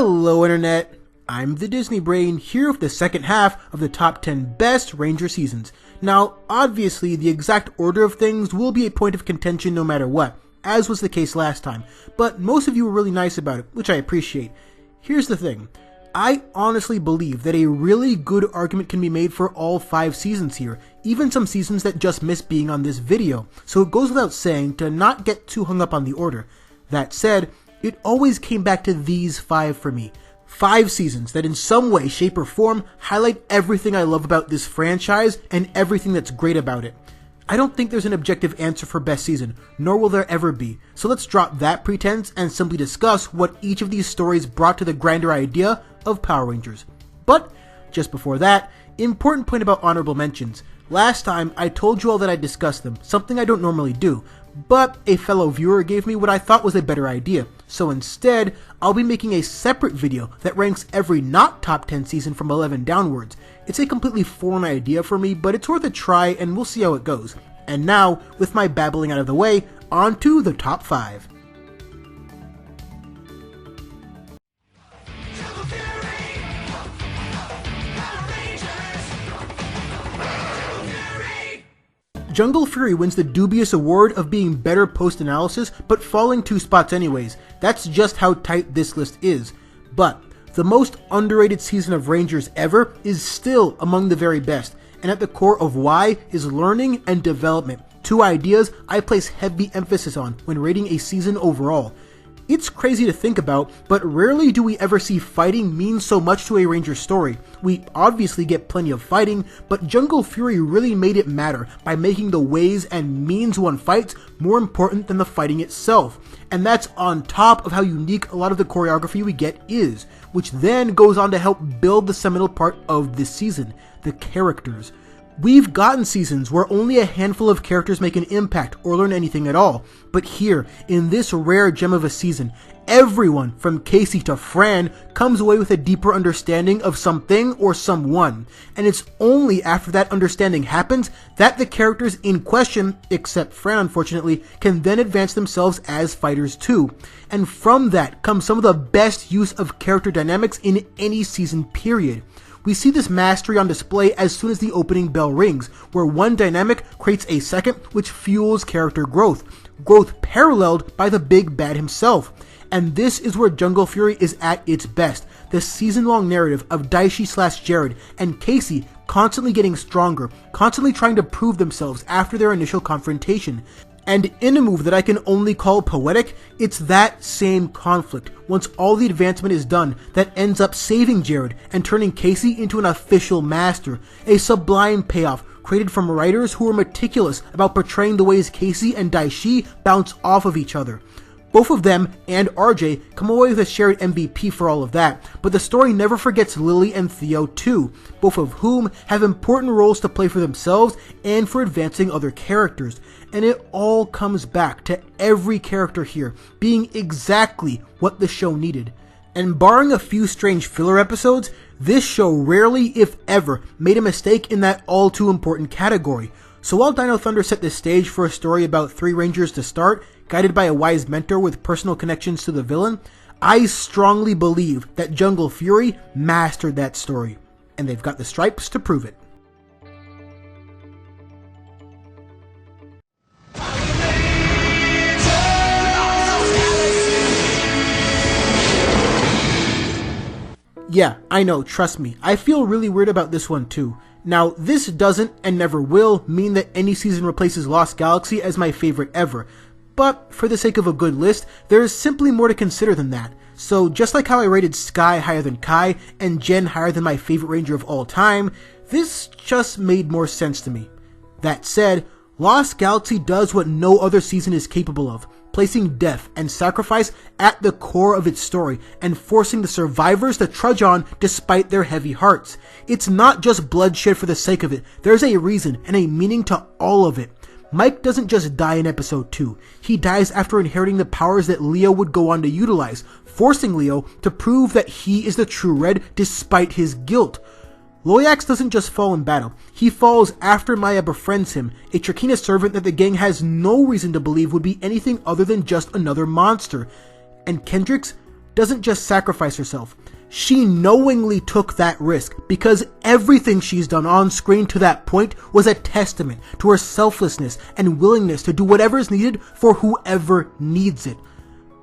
Hello Internet, I'm the Disney Brain, here with the second half of the top 10 best Ranger seasons. Now, obviously, the exact order of things will be a point of contention no matter what, as was the case last time, but most of you were really nice about it, which I appreciate. Here's the thing, I honestly believe that a really good argument can be made for all 5 seasons here, even some seasons that just miss being on this video, so it goes without saying to not get too hung up on the order. That said, it always came back to these 5 for me. 5 seasons that in some way, shape, or form highlight everything I love about this franchise and everything that's great about it. I don't think there's an objective answer for best season, nor will there ever be, so let's drop that pretense and simply discuss what each of these stories brought to the grander idea of Power Rangers. But, just before that, important point about honorable mentions. Last time, I told you all that I'd discuss them, something I don't normally do, but a fellow viewer gave me what I thought was a better idea, so instead, I'll be making a separate video that ranks every not top 10 season from 11 downwards. It's a completely foreign idea for me, but it's worth a try and we'll see how it goes. And now, with my babbling out of the way, on to the top 5. Jungle Fury wins the dubious award of being better post-analysis, but falling 2 spots anyways. That's just how tight this list is. But the most underrated season of Rangers ever is still among the very best, and at the core of why is learning and development, 2 ideas I place heavy emphasis on when rating a season overall. It's crazy to think about, but rarely do we ever see fighting mean so much to a Ranger story. We obviously get plenty of fighting, but Jungle Fury really made it matter by making the ways and means one fights more important than the fighting itself. And that's on top of how unique a lot of the choreography we get is, which then goes on to help build the seminal part of this season, the characters. We've gotten seasons where only a handful of characters make an impact or learn anything at all, but here, in this rare gem of a season, everyone from Casey to Fran comes away with a deeper understanding of something or someone, and it's only after that understanding happens that the characters in question, except Fran unfortunately, can then advance themselves as fighters too. And from that comes some of the best use of character dynamics in any season period. We see this mastery on display as soon as the opening bell rings, where one dynamic creates a second which fuels character growth paralleled by the big bad himself. And this is where Jungle Fury is at its best, the season-long narrative of Daishi/Jared and Casey constantly getting stronger, constantly trying to prove themselves after their initial confrontation. And in a move that I can only call poetic, it's that same conflict, once all the advancement is done, that ends up saving Jared and turning Casey into an official master, a sublime payoff created from writers who were meticulous about portraying the ways Casey and Daishi bounce off of each other. Both of them and RJ come away with a shared MVP for all of that, but the story never forgets Lily and Theo too, both of whom have important roles to play for themselves and for advancing other characters. And it all comes back to every character here being exactly what the show needed. And barring a few strange filler episodes, this show rarely, if ever, made a mistake in that all too important category. So while Dino Thunder set the stage for a story about 3 Rangers to start, guided by a wise mentor with personal connections to the villain, I strongly believe that Jungle Fury mastered that story, and they've got the stripes to prove it. Yeah, I know, trust me, I feel really weird about this one too. Now, this doesn't, and never will, mean that any season replaces Lost Galaxy as my favorite ever. But, for the sake of a good list, there is simply more to consider than that. So, just like how I rated Sky higher than Kai, and Jen higher than my favorite Ranger of all time, this just made more sense to me. That said, Lost Galaxy does what no other season is capable of, placing death and sacrifice at the core of its story, and forcing the survivors to trudge on despite their heavy hearts. It's not just bloodshed for the sake of it, there's a reason and a meaning to all of it. Mike doesn't just die in episode 2, he dies after inheriting the powers that Leo would go on to utilize, forcing Leo to prove that he is the true Red despite his guilt. Loyax doesn't just fall in battle, he falls after Maya befriends him, a Trakina servant that the gang has no reason to believe would be anything other than just another monster. And Kendrix doesn't just sacrifice herself. She knowingly took that risk because everything she's done on screen to that point was a testament to her selflessness and willingness to do whatever is needed for whoever needs it.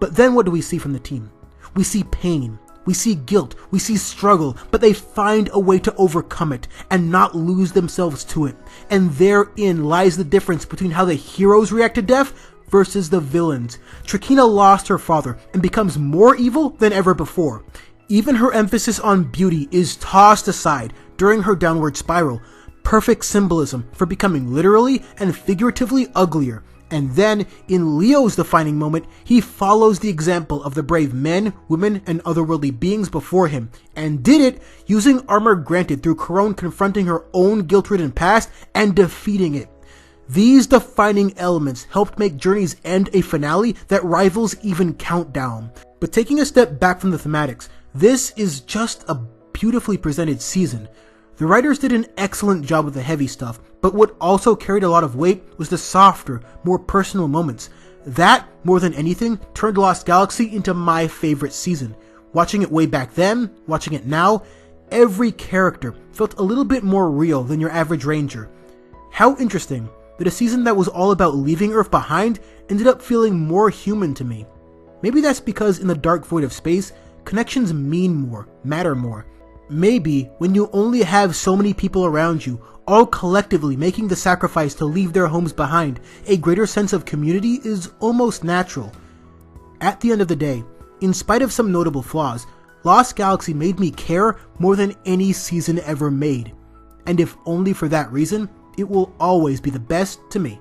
But then what do we see from the team? We see pain, we see guilt, we see struggle, but they find a way to overcome it and not lose themselves to it. And therein lies the difference between how the heroes react to death versus the villains. Trakina lost her father and becomes more evil than ever before. Even her emphasis on beauty is tossed aside during her downward spiral. Perfect symbolism for becoming literally and figuratively uglier. And then, in Leo's defining moment, he follows the example of the brave men, women, and otherworldly beings before him, and did it using armor granted through Korra confronting her own guilt-ridden past and defeating it. These defining elements helped make Journey's End a finale that rivals even Countdown. But taking a step back from the thematics, this is just a beautifully presented season. The writers did an excellent job with the heavy stuff, but what also carried a lot of weight was the softer, more personal moments. That, more than anything, turned Lost Galaxy into my favorite season. Watching it way back then, watching it now, every character felt a little bit more real than your average Ranger. How interesting that a season that was all about leaving Earth behind ended up feeling more human to me. Maybe that's because in the dark void of space, connections mean more, matter more. Maybe when you only have so many people around you, all collectively making the sacrifice to leave their homes behind, a greater sense of community is almost natural. At the end of the day, in spite of some notable flaws, Lost Galaxy made me care more than any season ever made. And if only for that reason, it will always be the best to me.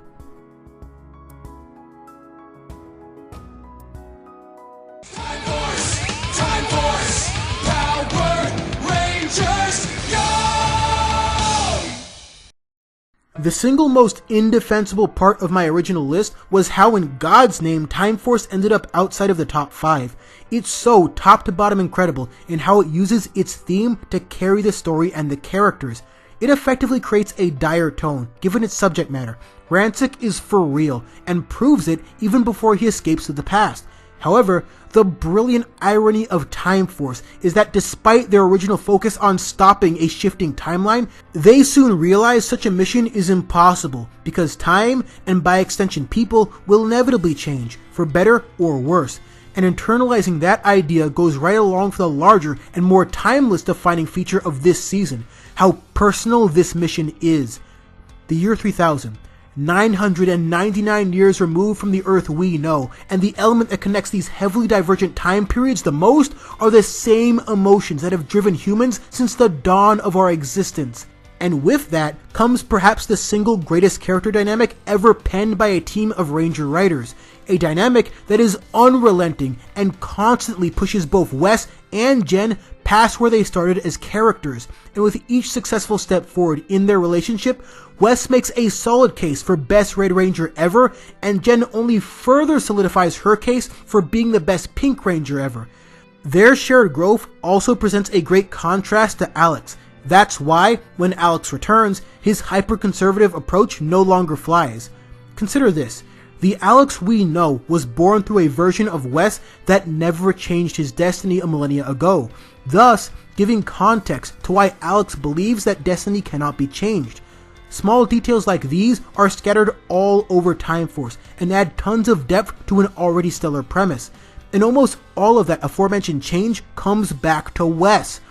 The single most indefensible part of my original list was how in God's name Time Force ended up outside of the top 5. It's so top to bottom incredible in how it uses its theme to carry the story and the characters. It effectively creates a dire tone, given its subject matter. Rancic is for real, and proves it even before he escapes to the past. However, the brilliant irony of Time Force is that despite their original focus on stopping a shifting timeline, they soon realize such a mission is impossible because time, and by extension people, will inevitably change, for better or worse. And internalizing that idea goes right along for the larger and more timeless defining feature of this season, how personal this mission is. The year 3000. 999 years removed from the Earth we know, and the element that connects these heavily divergent time periods the most are the same emotions that have driven humans since the dawn of our existence. And with that comes perhaps the single greatest character dynamic ever penned by a team of Ranger writers, a dynamic that is unrelenting and constantly pushes both Wes and Jen past where they started as characters, and with each successful step forward in their relationship, Wes makes a solid case for best Red Ranger ever, and Jen only further solidifies her case for being the best Pink Ranger ever. Their shared growth also presents a great contrast to Alex. That's why, when Alex returns, his hyper-conservative approach no longer flies. Consider this. The Alex we know was born through a version of Wes that never changed his destiny a millennia ago, thus giving context to why Alex believes that destiny cannot be changed. Small details like these are scattered all over Time Force and add tons of depth to an already stellar premise, and almost all of that aforementioned change comes back to Wes.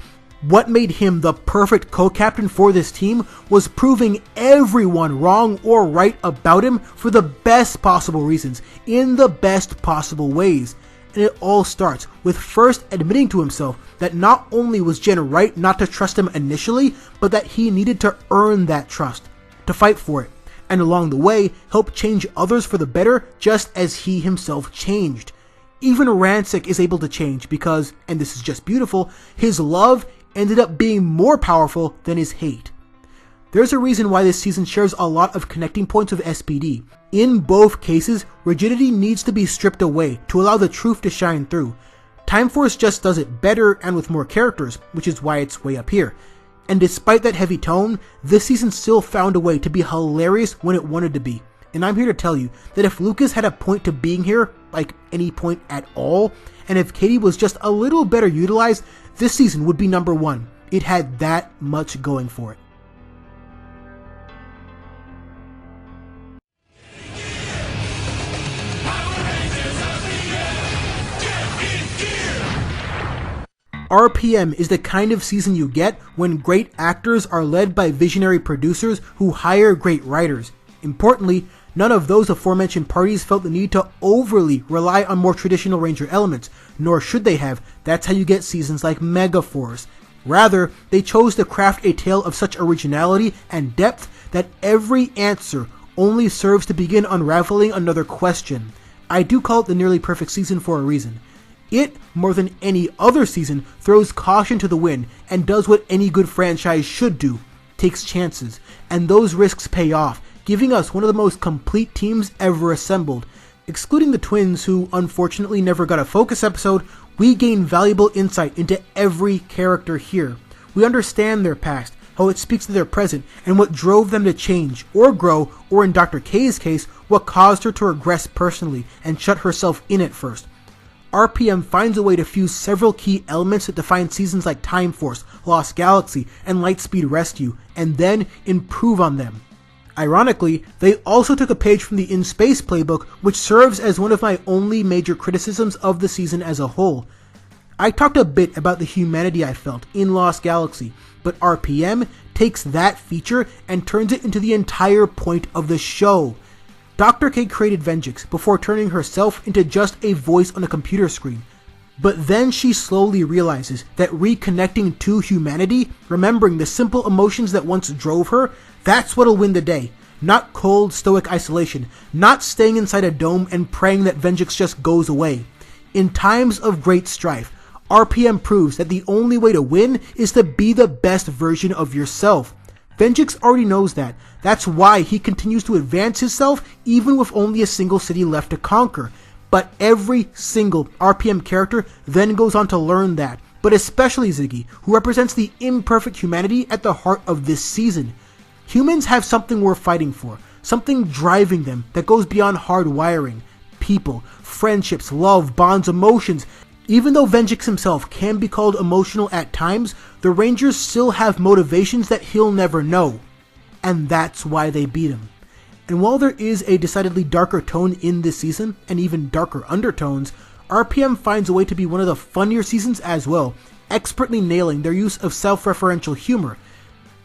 What made him the perfect co-captain for this team was proving everyone wrong or right about him for the best possible reasons, in the best possible ways. And it all starts with first admitting to himself that not only was Jen right not to trust him initially, but that he needed to earn that trust, to fight for it, and along the way help change others for the better just as he himself changed. Even Rancic is able to change because, and this is just beautiful, his love ended up being more powerful than his hate. There's a reason why this season shares a lot of connecting points with SPD. In both cases, rigidity needs to be stripped away to allow the truth to shine through. Time Force just does it better and with more characters, which is why it's way up here. And despite that heavy tone, this season still found a way to be hilarious when it wanted to be. And I'm here to tell you that if Lucas had a point to being here, like any point at all, and if Katie was just a little better utilized, this season would be number one. It had that much going for it. RPM is the kind of season you get when great actors are led by visionary producers who hire great writers. Importantly, none of those aforementioned parties felt the need to overly rely on more traditional Ranger elements, nor should they have. That's how you get seasons like Megaforce. Rather, they chose to craft a tale of such originality and depth that every answer only serves to begin unraveling another question. I do call it the nearly perfect season for a reason. It, more than any other season, throws caution to the wind and does what any good franchise should do, takes chances, and those risks pay off, giving us one of the most complete teams ever assembled. Excluding the twins, who unfortunately never got a focus episode, we gain valuable insight into every character here. We understand their past, how it speaks to their present, and what drove them to change, or grow, or in Dr. K's case, what caused her to regress personally and shut herself in at first. RPM finds a way to fuse several key elements that define seasons like Time Force, Lost Galaxy, and Lightspeed Rescue, and then improve on them. Ironically, they also took a page from the In Space playbook, which serves as one of my only major criticisms of the season as a whole. I talked a bit about the humanity I felt in Lost Galaxy, but RPM takes that feature and turns it into the entire point of the show. Dr. K created Venjix before turning herself into just a voice on a computer screen. But then she slowly realizes that reconnecting to humanity, remembering the simple emotions that once drove her, that's what'll win the day. Not cold, stoic isolation, not staying inside a dome and praying that Venjix just goes away. In times of great strife, RPM proves that the only way to win is to be the best version of yourself. Venjix already knows that. That's why he continues to advance himself even with only a single city left to conquer. But every single RPM character then goes on to learn that, but especially Ziggy, who represents the imperfect humanity at the heart of this season. Humans have something worth fighting for, something driving them that goes beyond hard wiring. People, friendships, love, bonds, emotions. Even though Venjix himself can be called emotional at times, the Rangers still have motivations that he'll never know. And that's why they beat him. And while there is a decidedly darker tone in this season, and even darker undertones, RPM finds a way to be one of the funnier seasons as well, expertly nailing their use of self-referential humor.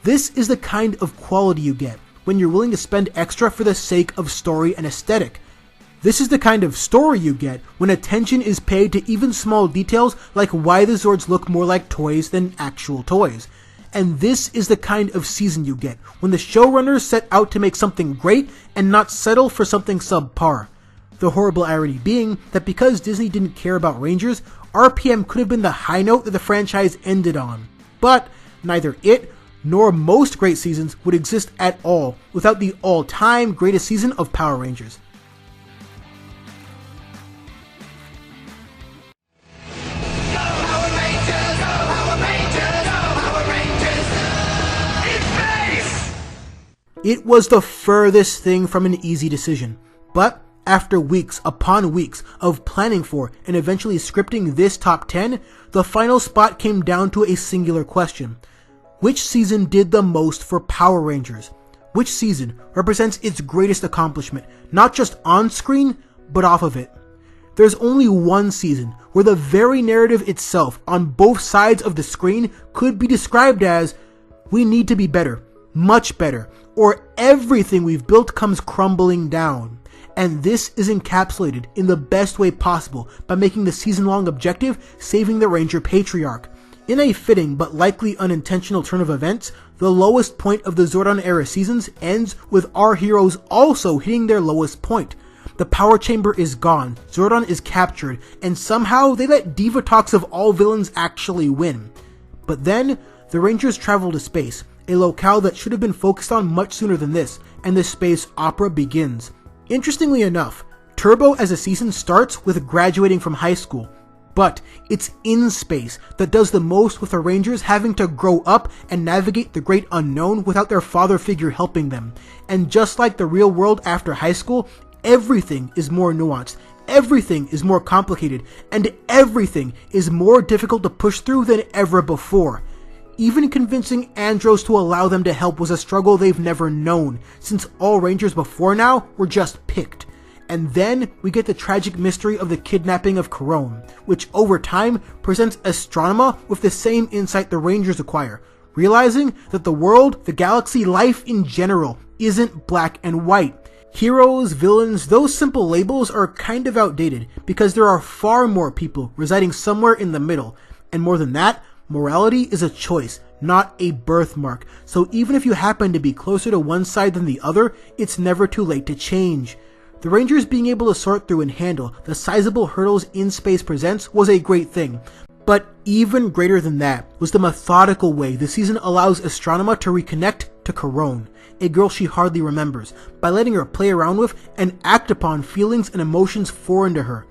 This is the kind of quality you get when you're willing to spend extra for the sake of story and aesthetic. This is the kind of story you get when attention is paid to even small details like why the Zords look more like toys than actual toys. And this is the kind of season you get when the showrunners set out to make something great and not settle for something subpar. The horrible irony being that because Disney didn't care about Rangers, RPM could have been the high note that the franchise ended on. But neither it nor most great seasons would exist at all without the all-time greatest season of Power Rangers. It was the furthest thing from an easy decision, but after weeks upon weeks of planning for and eventually scripting this top 10, the final spot came down to a singular question. Which season did the most for Power Rangers? Which season represents its greatest accomplishment, not just on screen, but off of it? There's only one season where the very narrative itself on both sides of the screen could be described as, we need to be better, much better, or everything we've built comes crumbling down. And this is encapsulated in the best way possible by making the season-long objective saving the Ranger Patriarch. In a fitting but likely unintentional turn of events, the lowest point of the Zordon era seasons ends with our heroes also hitting their lowest point. The power chamber is gone, Zordon is captured, and somehow they let Divatox of all villains actually win. But then, the Rangers travel to space, a locale that should have been focused on much sooner than this, and the space opera begins. Interestingly enough, Turbo as a season starts with graduating from high school, but it's in space that does the most with the Rangers having to grow up and navigate the great unknown without their father figure helping them. And just like the real world after high school, everything is more nuanced, everything is more complicated, and everything is more difficult to push through than ever before. Even convincing Andros to allow them to help was a struggle they've never known, since all Rangers before now were just picked. And then we get the tragic mystery of the kidnapping of Korra, which over time presents Astronema with the same insight the Rangers acquire, realizing that the world, the galaxy, life in general isn't black and white. Heroes, villains, those simple labels are kind of outdated because there are far more people residing somewhere in the middle. And more than that, morality is a choice, not a birthmark. So even if you happen to be closer to one side than the other, it's never too late to change. The Rangers being able to sort through and handle the sizable hurdles in space presents was a great thing. But even greater than that was the methodical way the season allows Astronema to reconnect to Korra, a girl she hardly remembers, by letting her play around with and act upon feelings and emotions foreign to her.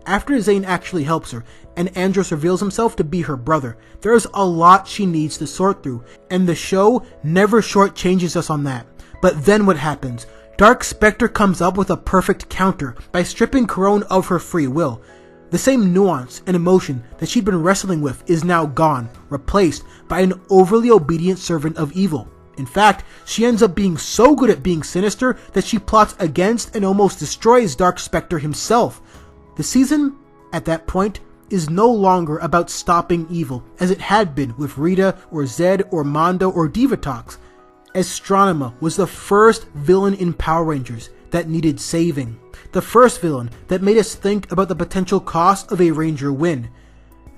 After Zane actually helps her, and Andros reveals himself to be her brother, there is a lot she needs to sort through, and the show never shortchanges us on that. But then what happens? Dark Spectre comes up with a perfect counter by stripping Korra of her free will. The same nuance and emotion that she'd been wrestling with is now gone, replaced by an overly obedient servant of evil. In fact, she ends up being so good at being sinister that she plots against and almost destroys Dark Spectre himself. The season, at that point, is no longer about stopping evil, as it had been with Rita or Zed or Mondo or Divatox. Astronema was the first villain in Power Rangers that needed saving. The first villain that made us think about the potential cost of a Ranger win.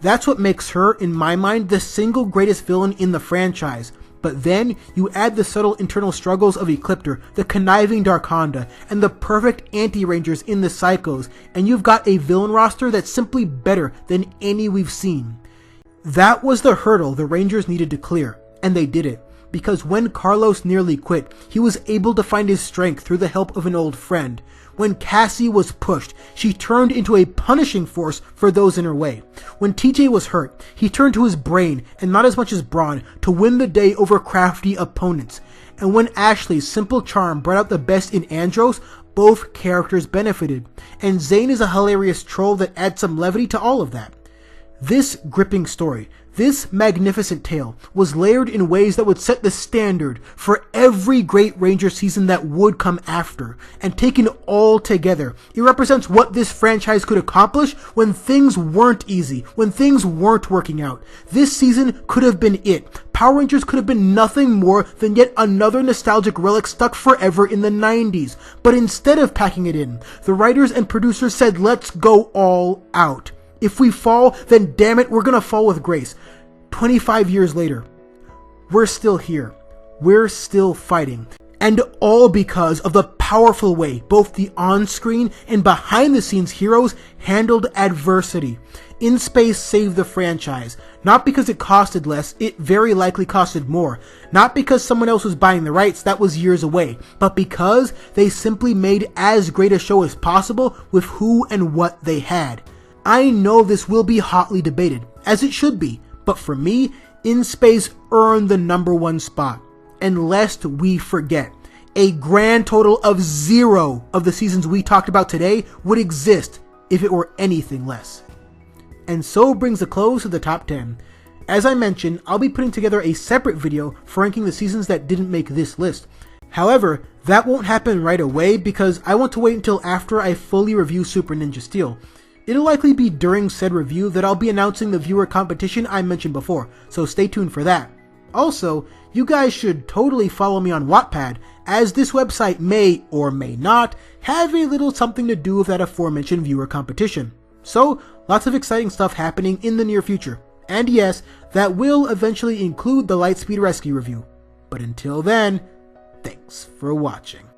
That's what makes her, in my mind, the single greatest villain in the franchise. But then you add the subtle internal struggles of Ecliptor, the conniving Darkonda, and the perfect anti-Rangers in the Psychos, and you've got a villain roster that's simply better than any we've seen. That was the hurdle the Rangers needed to clear, and they did it. Because when Carlos nearly quit, he was able to find his strength through the help of an old friend. When Cassie was pushed, she turned into a punishing force for those in her way. When TJ was hurt, he turned to his brain, and not as much as brawn, to win the day over crafty opponents. And when Ashley's simple charm brought out the best in Andros, both characters benefited. And Zane is a hilarious troll that adds some levity to all of that. This gripping story, this magnificent tale, was layered in ways that would set the standard for every great Ranger season that would come after. And taken all together, it represents what this franchise could accomplish when things weren't easy, when things weren't working out. This season could have been it. Power Rangers could have been nothing more than yet another nostalgic relic stuck forever in the 90s. But instead of packing it in, the writers and producers said, let's go all out. If we fall, then damn it, we're gonna fall with grace. 25 years later, we're still here. We're still fighting. And all because of the powerful way both the on-screen and behind-the-scenes heroes handled adversity. In Space saved the franchise. Not because it costed less, it very likely costed more. Not because someone else was buying the rights, that was years away. But because they simply made as great a show as possible with who and what they had. I know this will be hotly debated, as it should be, but for me, In Space earned the #1 spot. And lest we forget, a grand total of 0 of the seasons we talked about today would exist if it were anything less. And so brings a close to the top 10. As I mentioned, I'll be putting together a separate video for ranking the seasons that didn't make this list. However, that won't happen right away because I want to wait until after I fully review Super Ninja Steel. It'll likely be during said review that I'll be announcing the viewer competition I mentioned before, so stay tuned for that. Also, you guys should totally follow me on Wattpad, as this website may or may not have a little something to do with that aforementioned viewer competition. So, lots of exciting stuff happening in the near future. And yes, that will eventually include the Lightspeed Rescue review. But until then, thanks for watching.